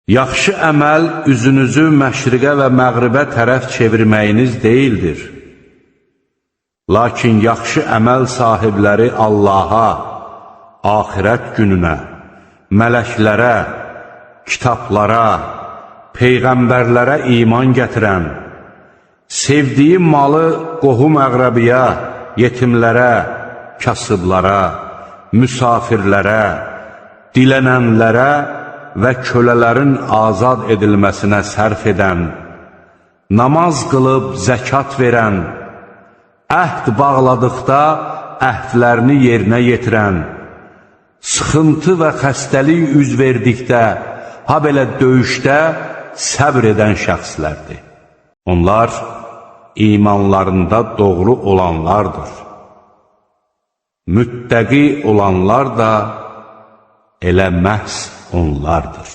Yaxşı əməl üzünüzü məşriqə və məğribə tərəf çevirməyiniz deyildir. Lakin yaxşı əməl sahibləri Allaha, axirət gününə, mələklərə, kitablara, peyğəmbərlərə iman gətirən, sevdiyi malı qohum-əqrəbiyə, yetimlərə, kasıblara, müsafirlərə, dilənənlərə və kölələrin azad edilməsinə sərf edən, namaz qılıb zəkat verən, əhd bağladıqda əhdlərini yerinə yetirən, sıxıntı və xəstəlik üz verdikdə, ha belə döyüşdə səbr edən şəxslərdir. Onlar imanlarında doğru olanlardır. Müttəqi olanlar da elə məhz onlardır.